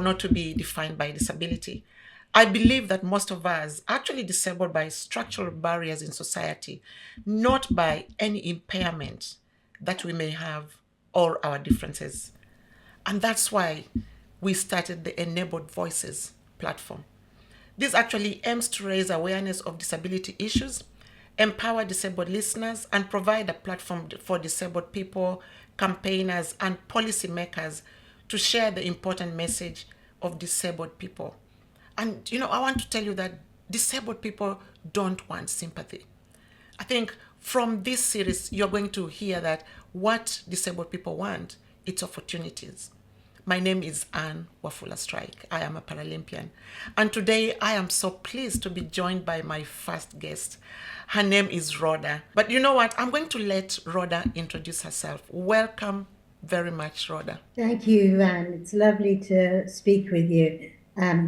not to be defined by disability. I believe that most of us are actually disabled by structural barriers in society, not by any impairment that we may have or our differences. And that's why we started the Enabled Voices platform. This actually aims to raise awareness of disability issues, empower disabled listeners, and provide a platform for disabled people, campaigners, and policymakers to share the important message of disabled people. And, I want to tell you that disabled people don't want sympathy. I think from this series, you're going to hear that what disabled people want, it's opportunities. My name is Anne Wafula Strike. I am a Paralympian. And today I am so pleased to be joined by my first guest. Her name is Rhoda. But you know what? I'm going to let Rhoda introduce herself. Welcome very much, Rhoda. Thank you, Anne. It's lovely to speak with you.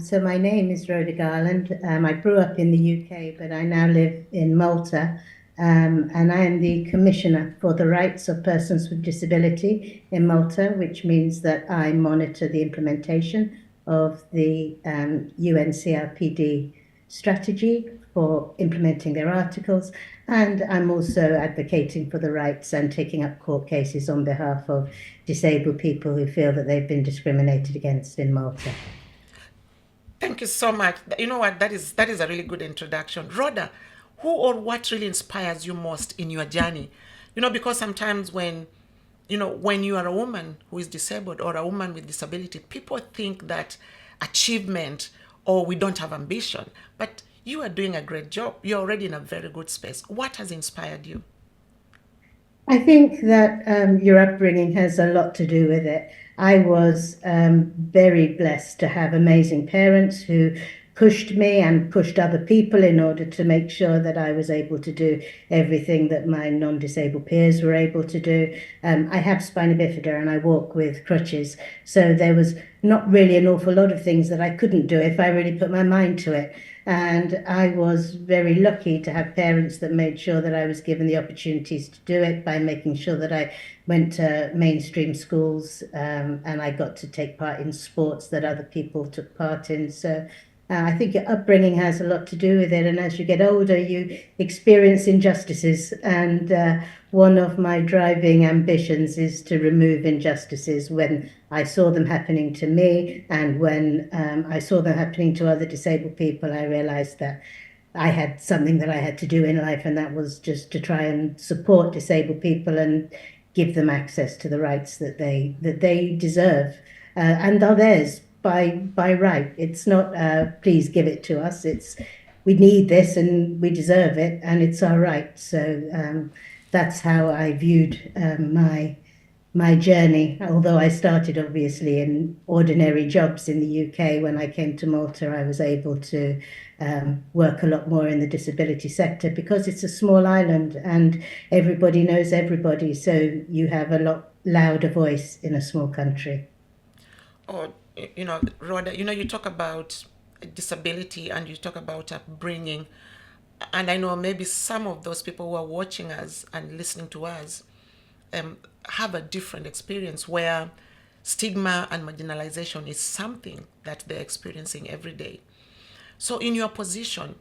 So my name is Rhoda Garland. I grew up in the UK, but I now live in Malta. And I am the Commissioner for the Rights of Persons with Disability in Malta, which means that I monitor the implementation of the UNCRPD strategy for implementing their articles. And I'm also advocating for the rights and taking up court cases on behalf of disabled people who feel that they've been discriminated against in Malta. Thank you so much. You know what? That is a really good introduction. Rhoda, who or what really inspires you most in your journey? Because sometimes when you are a woman who is disabled or a woman with disability, people think that achievement or we don't have ambition. But you are doing a great job. You're already in a very good space. What has inspired you? I think that your upbringing has a lot to do with it. I was very blessed to have amazing parents who pushed me and pushed other people in order to make sure that I was able to do everything that my non-disabled peers were able to do. I have spina bifida and I walk with crutches, so there was not really an awful lot of things that I couldn't do if I really put my mind to it. And I was very lucky to have parents that made sure that I was given the opportunities to do it by making sure that I went to mainstream schools, and I got to take part in sports that other people took part in. So I think your upbringing has a lot to do with it. And as you get older, you experience injustices. And one of my driving ambitions is to remove injustices when I saw them happening to me. And when I saw them happening to other disabled people, I realized that I had something that I had to do in life. And that was just to try and support disabled people and give them access to the rights that they deserve and are theirs by right. It's not please give it to us. It's we need this and we deserve it and it's our right. So that's how I viewed my journey. Although I started obviously in ordinary jobs in the UK, when I came to Malta, I was able to work a lot more in the disability sector because it's a small island and everybody knows everybody. So you have a lot louder voice in a small country. Or, Rhoda, you talk about disability and you talk about upbringing. And I know maybe some of those people who are watching us and listening to us have a different experience where stigma and marginalization is something that they're experiencing every day. So, in your position,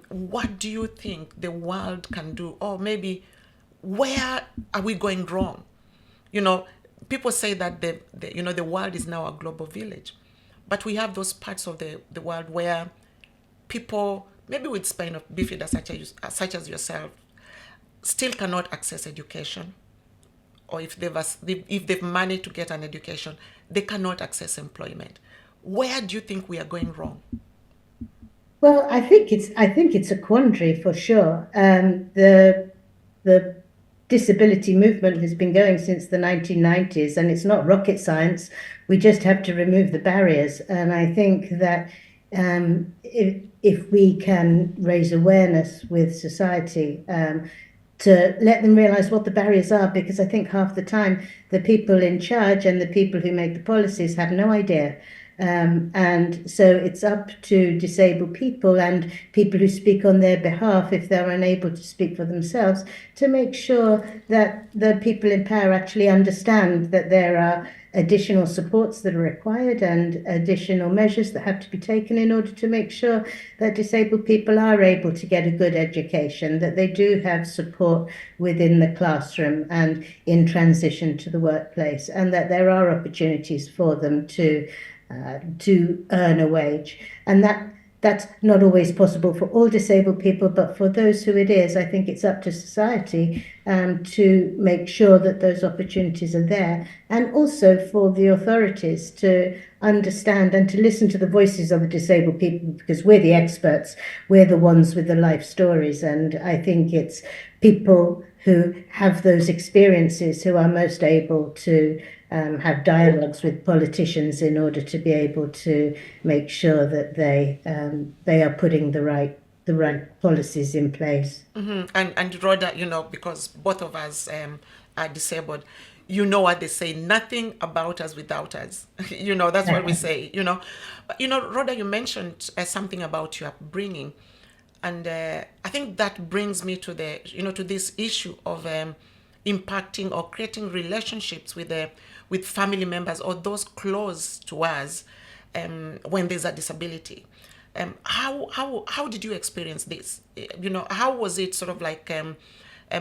what do you think the world can do? Or maybe where are we going wrong? People say that the world is now a global village, but we have those parts of the world where people, maybe with spina bifida such as yourself, still cannot access education, or if they've managed to get an education, they cannot access employment. Where do you think we are going wrong? Well, I think it's a quandary for sure. The disability movement has been going since the 1990s, and it's not rocket science. We just have to remove the barriers. And I think that if we can raise awareness with society, to let them realize what the barriers are, because I think half the time the people in charge and the people who make the policies have no idea. And so it's up to disabled people and people who speak on their behalf, if they're unable to speak for themselves, to make sure that the people in power actually understand that there are additional supports that are required and additional measures that have to be taken in order to make sure that disabled people are able to get a good education, that they do have support within the classroom and in transition to the workplace, and that there are opportunities for them to earn a wage. And that's not always possible for all disabled people, but for those who it is, I think it's up to society to make sure that those opportunities are there, and also for the authorities to understand and to listen to the voices of the disabled people, because we're the experts, we're the ones with the life stories, and I think it's people who have those experiences who are most able to have dialogues with politicians in order to be able to make sure that they are putting the right policies in place. And Rhoda, because both of us are disabled, you know what they say, nothing about us without us. That's what we say. But, Rhoda, you mentioned something about your upbringing, and I think that brings me to to this issue of impacting or creating relationships with family members or those close to us when there's a disability. How did you experience this? How was it sort of like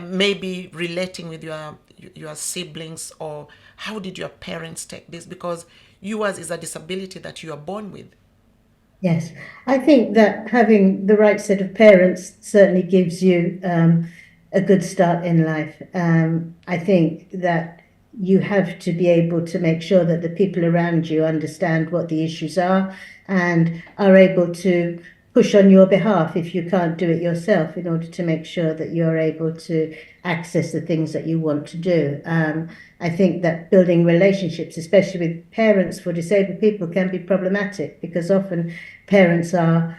maybe relating with your siblings, or how did your parents take this? Because yours is a disability that you are born with. Yes, I think that having the right set of parents certainly gives you a good start in life. I think that you have to be able to make sure that the people around you understand what the issues are and are able to push on your behalf if you can't do it yourself, in order to make sure that you're able to access the things that you want to do. I think that building relationships, especially with parents for disabled people, can be problematic, because often parents are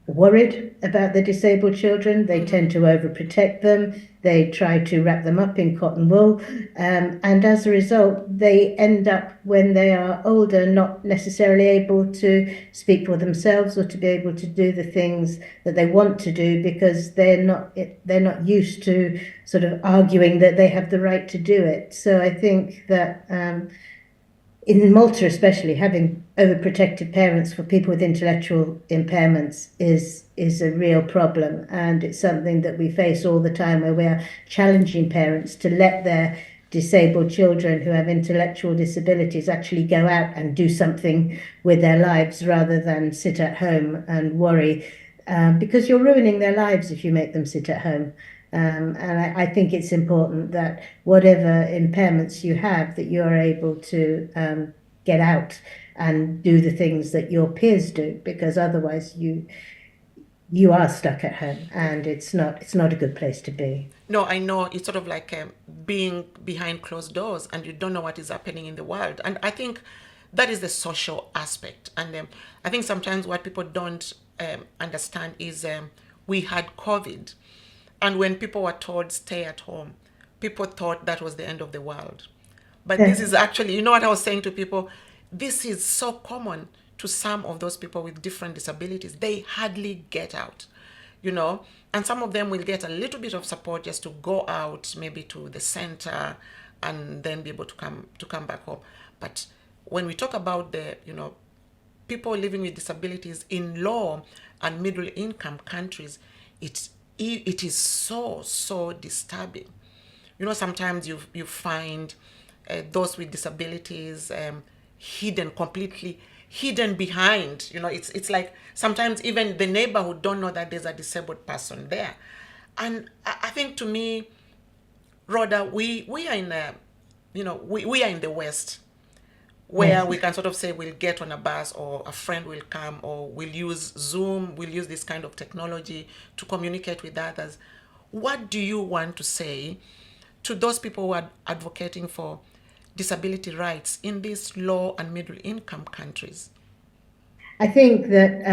worried about the disabled children. They tend to overprotect them. They try to wrap them up in cotton wool. And as a result, they end up, when they are older, not necessarily able to speak for themselves or to be able to do the things that they want to do, because they're not used to sort of arguing that they have the right to do it. So I think that in Malta especially, having overprotected parents for people with intellectual impairments is a real problem, and it's something that we face all the time, where we are challenging parents to let their disabled children who have intellectual disabilities actually go out and do something with their lives, rather than sit at home and worry, because you're ruining their lives if you make them sit at home. And I think it's important that whatever impairments you have, that you're able to get out and do the things that your peers do, because otherwise you are stuck at home, and it's not a good place to be. No, I know it's sort of like being behind closed doors and you don't know what is happening in the world. And I think that is the social aspect. And I think sometimes what people don't understand is we had COVID. And when people were told stay at home, people thought that was the end of the world. But this is actually, what I was saying to people, this is so common to some of those people with different disabilities. They hardly get out, and some of them will get a little bit of support just to go out, maybe to the center, and then be able to come back home. But when we talk about the, people living with disabilities in low and middle income countries, it is so disturbing. Sometimes you find those with disabilities completely hidden behind. It's like sometimes even the neighborhood don't know that there's a disabled person there. And I think, to me, Rhoda, we are in we are in the West, where Yes. we can sort of say we'll get on a bus, or a friend will come, or we'll use Zoom, we'll use this kind of technology to communicate with others. What do you want to say to those people who are advocating for disability rights in these low and middle income countries? I think that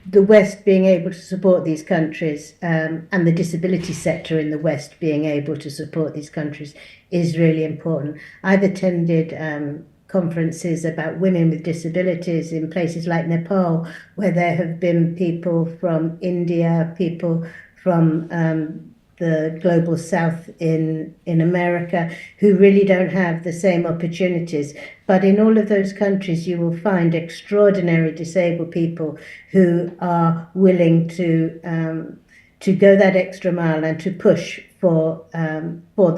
the West being able to support these countries, and the disability sector in the West being able to support these countries, is really important. I've attended conferences about women with disabilities in places like Nepal, where there have been people from India, people from the global south in America, who really don't have the same opportunities. But in all of those countries, you will find extraordinary disabled people who are willing to go that extra mile and to push for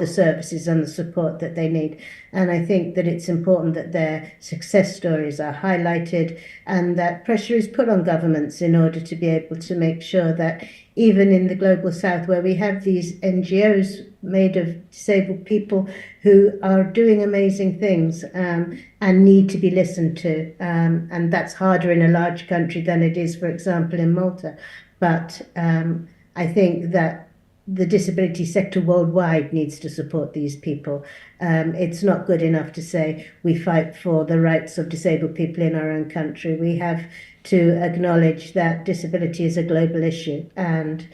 the services and the support that they need. And I think that it's important that their success stories are highlighted and that pressure is put on governments in order to be able to make sure that even in the global south, where we have these NGOs made of disabled people who are doing amazing things and need to be listened to. And that's harder in a large country than it is, for example, in Malta. But I think that the disability sector worldwide needs to support these people. It's not good enough to say we fight for the rights of disabled people in our own country. We have to acknowledge that disability is a global issue, and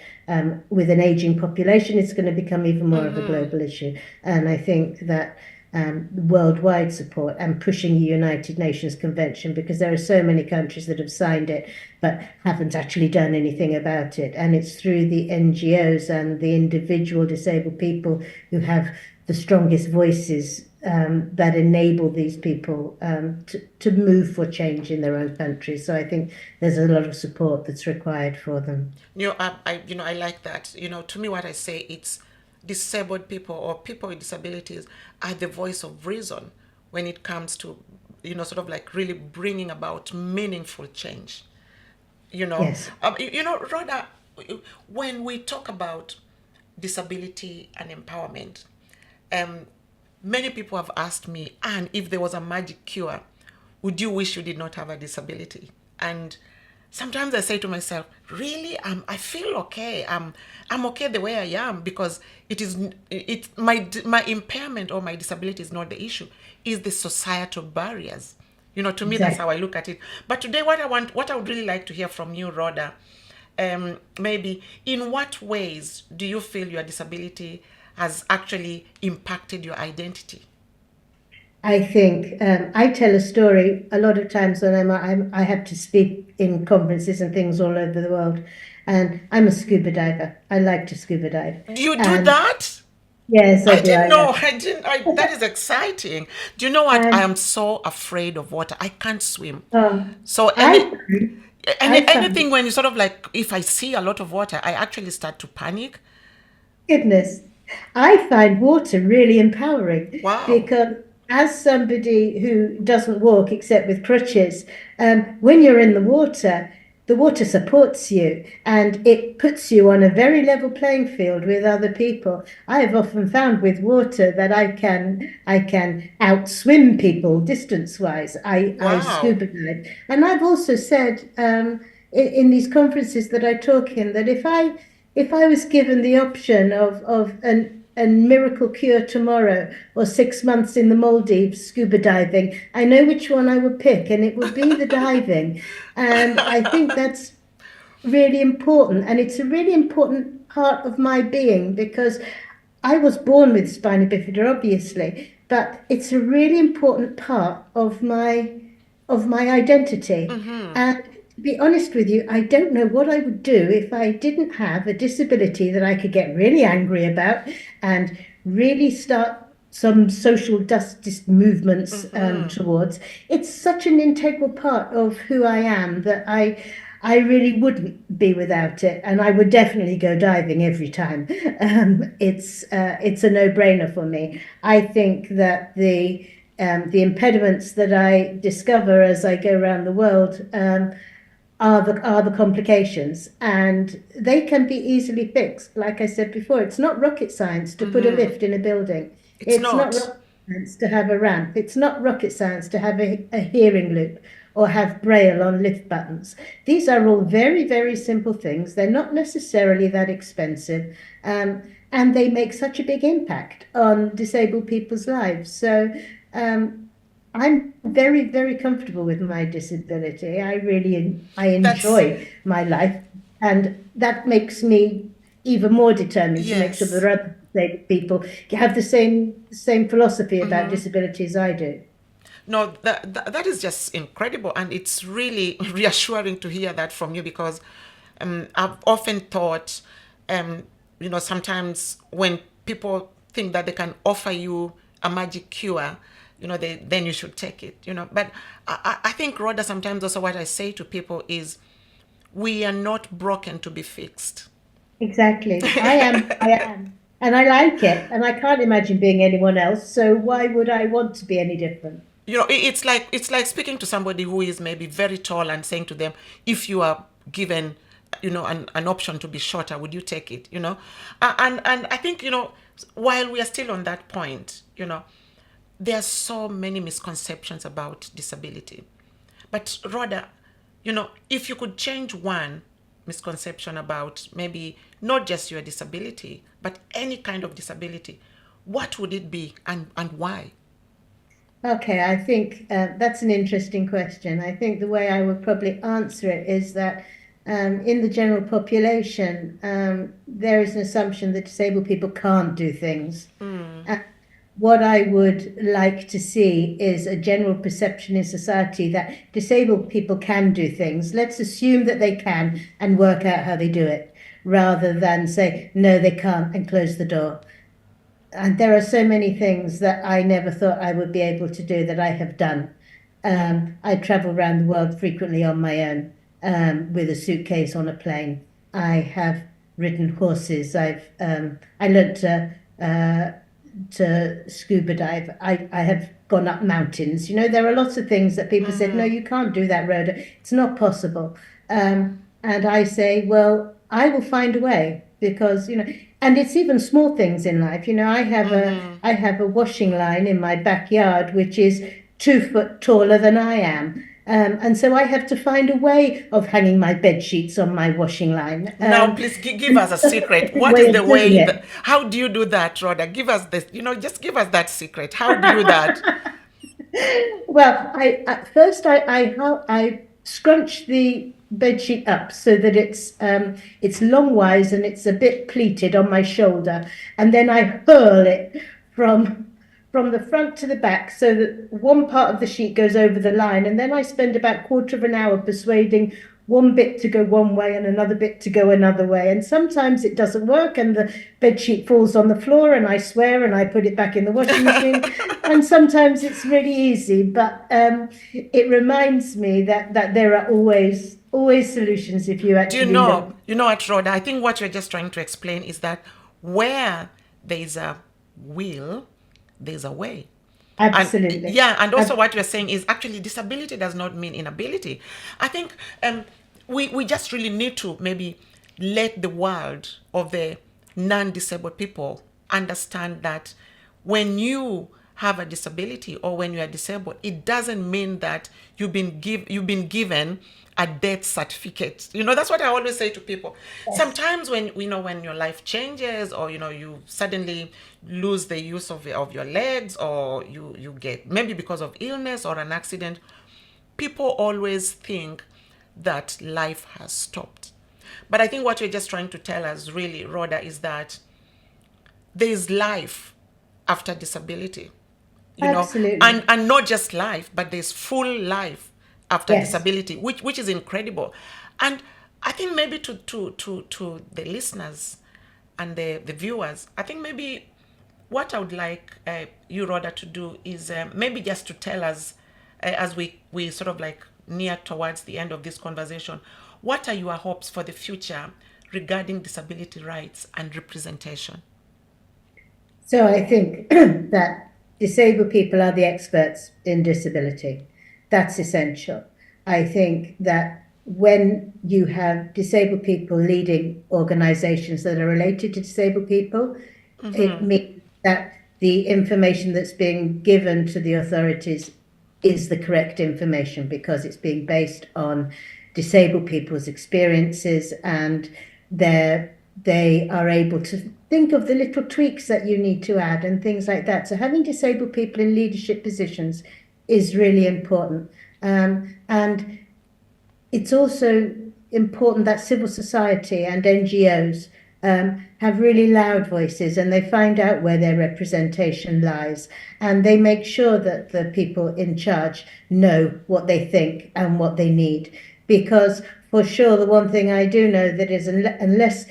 with an aging population, it's going to become even more of a global issue. And I think that worldwide support and pushing the United Nations Convention, because there are so many countries that have signed it but haven't actually done anything about it. And it's through the NGOs and the individual disabled people who have the strongest voices that enable these people to move for change in their own countries. So I think there's a lot of support that's required for them. I like that. To me, what I say, it's disabled people or people with disabilities are the voice of reason when it comes to, sort of like really bringing about meaningful change. Yes. Rhoda, when we talk about disability and empowerment, many people have asked me, Anne, if there was a magic cure, would you wish you did not have a disability? And sometimes I say to myself, really, I feel okay. I'm okay the way I am, because it's my impairment or my disability is not the issue. Is the societal barriers. To me, that's how I look at it. But today, what I would really like to hear from you, Rhoda, maybe in what ways do you feel your disability has actually impacted your identity? I think I tell a story a lot of times when I have to speak in conferences and things all over the world, and I'm a scuba diver. I like to scuba dive. You do And that? yes, I I do. didn't I know. know. I didn't. That is exciting. Do you know what? I And am so afraid of water. I can't swim. um, So I find, I find anything when you sort of like, if I see a lot of water, I actually start to panic. goodness, I find water really empowering Wow. because as somebody who doesn't walk except with crutches, when you're in the water supports you and it puts you on a very level playing field with other people. I have often found with water that I can outswim people distance-wise. I Wow. scuba dive, and I've also said in these conferences that I talk in that if I was given the option of a miracle cure tomorrow or 6 months in the Maldives scuba diving, I know which one I would pick, and it would be the diving. And I think that's really important. And it's a really important part of my being because I was born with spina bifida, obviously, but it's a really important part of my identity. And to be honest with you, I don't know what I would do if I didn't have a disability that I could get really angry about and really start some social justice movements towards. It's such an integral part of who I am that I really wouldn't be without it, and I would definitely go diving every time. It's a no-brainer for me. I think that the impediments that I discover as I go around the world are the complications, and they can be easily fixed. Like I said before, it's not rocket science to put a lift in a building. It's It's not not. rocket science to have a ramp. It's not rocket science to have a hearing loop or have braille on lift buttons. These are all very, very simple things. They're not necessarily that expensive, and they make such a big impact on disabled people's lives. So I'm very, very comfortable with my disability. I That's enjoy my life, and that makes me even more determined to make sure that yes. other disabled people have the same philosophy about disability as I do. No, that is just incredible, and it's really reassuring to hear that from you, because I've often thought, um, sometimes when people think that they can offer you a magic cure, then you should take it, But I think, Rhoda, sometimes also what I say to people is we are not broken to be fixed. Exactly. I am. And I like it. And I can't imagine being anyone else. So why would I want to be any different? It's like speaking to somebody who is maybe very tall and saying to them, if you are given an option to be shorter, would you take it? And I think, while we are still on that point, there are so many misconceptions about disability. But Rhoda, if you could change one misconception about maybe not just your disability but any kind of disability, what would it be, and why? Okay, I think that's an interesting question. I think the way I would probably answer it is that in the general population, there is an assumption that disabled people can't do things. What I would like to see is a general perception in society that disabled people can do things. Let's assume that they can and work out how they do it, rather than say, no, they can't and close the door. And there are so many things that I never thought I would be able to do that I have done. I travel around the world frequently on my own with a suitcase on a plane. I have ridden horses. I learnt to scuba dive. I have gone up mountains. There are lots of things that people said, no, you can't do that, Rhoda. It's not possible. And I say, well, I will find a way because, and it's even small things in life. I have a washing line in my backyard, which is 2 foot taller than I am. And so I have to find a way of hanging my bed sheets on my washing line. Now, please give us a secret. What Way is the of doing way? it. How do you do that, Rhoda? Give us this. Just give us that secret. How do you do that? Well, I at first I scrunch the bed sheet up so that it's longwise and it's a bit pleated on my shoulder, and then I hurl it from the front to the back so that one part of the sheet goes over the line, and then I spend about quarter of an hour persuading one bit to go one way and another bit to go another way. And sometimes it doesn't work and the bed sheet falls on the floor and I swear and I put it back in the washing machine. And sometimes it's really easy, but it reminds me that there are always solutions if you Do you actually know? look. You know what, Rhoda? I think what you're just trying to explain is that where there is a will, there's a way. And Absolutely. yeah, and also what you're saying is actually disability does not mean inability. I think we just really need to maybe let the world of the non-disabled people understand that when you have a disability or when you are disabled, it doesn't mean that you've been given a death certificate. That's what I always say to people. Yes. Sometimes when your life changes, or you suddenly lose the use of your legs, or you get, maybe because of illness or an accident, people always think that life has stopped. But I think what you're just trying to tell us, really, Rhoda, is that there is life after disability, Absolutely. and not just life, but there's full life after Yes. disability, which is incredible. And I think maybe to the listeners and the viewers, I think maybe what I would like you, Rhoda, to do is maybe just to tell us, as we sort of like near towards the end of this conversation, what are your hopes for the future regarding disability rights and representation? So I think that disabled people are the experts in disability. That's essential. I think that when you have disabled people leading organizations that are related to disabled people, it means that the information that's being given to the authorities is the correct information because it's being based on disabled people's experiences, and they are able to think of the little tweaks that you need to add and things like that. So having disabled people in leadership positions is really important. And it's also important that civil society and NGOs have really loud voices, and they find out where their representation lies, and they make sure that the people in charge know what they think and what they need. Because for sure, the one thing I do know that is unless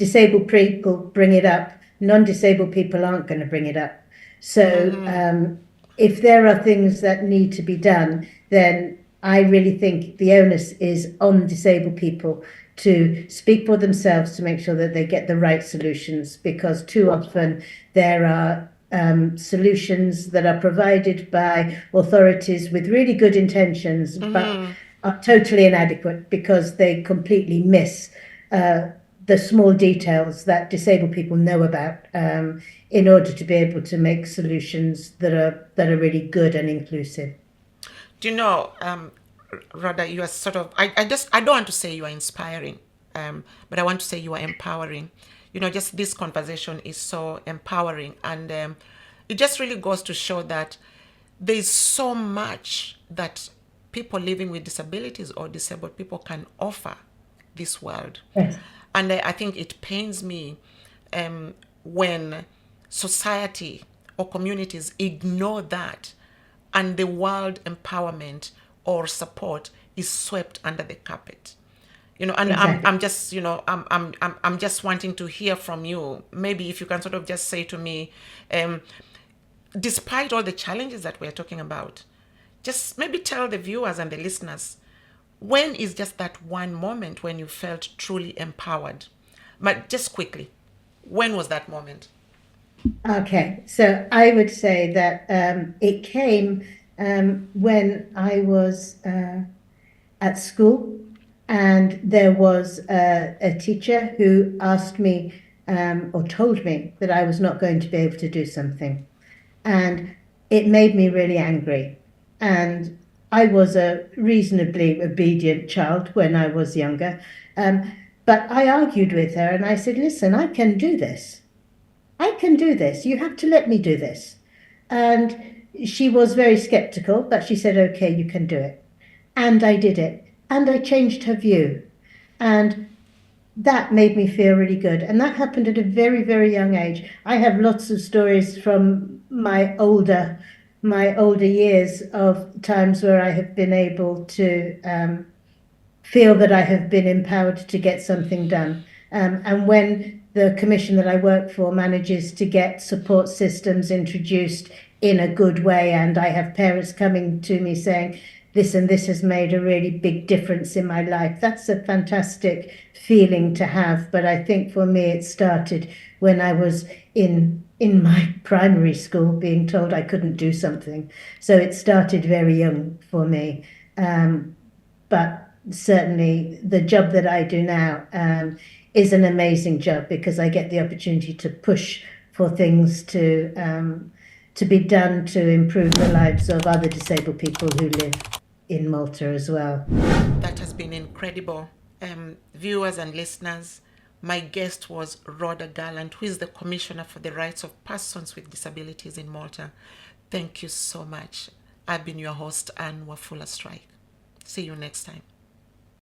disabled people bring it up, non-disabled people aren't going to bring it up. So if there are things that need to be done, then I really think the onus is on disabled people to speak for themselves to make sure that they get the right solutions, because too often there are solutions that are provided by authorities with really good intentions, but are totally inadequate because they completely miss the small details that disabled people know about in order to be able to make solutions that are really good and inclusive. Do you know, Rhoda, you are sort of, I don't want to say you are inspiring, but I want to say you are empowering. You know, just this conversation is so empowering. And it just really goes to show that there's so much that people living with disabilities or disabled people can offer this world. Yes. And I think it pains me when society or communities ignore that, and the world empowerment or support is swept under the carpet. You know, and Exactly. I'm just, you know, I'm just wanting to hear from you. Maybe if you can sort of just say to me, despite all the challenges that we're talking about, just maybe tell the viewers and the listeners, when is just that one moment when you felt truly empowered? But just quickly, when was that moment? Okay, so I would say that it came when I was at school, and there was a teacher who asked me or told me that I was not going to be able to do something. And it made me really angry. And I was a reasonably obedient child when I was younger. But I argued with her and I said, listen, I can do this. I can do this. You have to let me do this. And she was very skeptical, but she said, okay, you can do it. And I did it. And I changed her view. And that made me feel really good. And that happened at a very, very young age. I have lots of stories from my older years of times where I have been able to feel that I have been empowered to get something done. And when the commission that I work for manages to get support systems introduced in a good way, and I have parents coming to me saying, this and this has made a really big difference in my life, that's a fantastic feeling to have. But I think for me, it started when I was in my primary school being told I couldn't do something. So it started very young for me. But certainly the job that I do now is an amazing job because I get the opportunity to push for things to be done to improve the lives of other disabled people who live in Malta as well. That has been incredible. Viewers and listeners, my guest was Rhoda Garland, who is the Commissioner for the Rights of Persons with Disabilities in Malta. Thank you so much. I've been your host, Anne Wafula Strike. See you next time.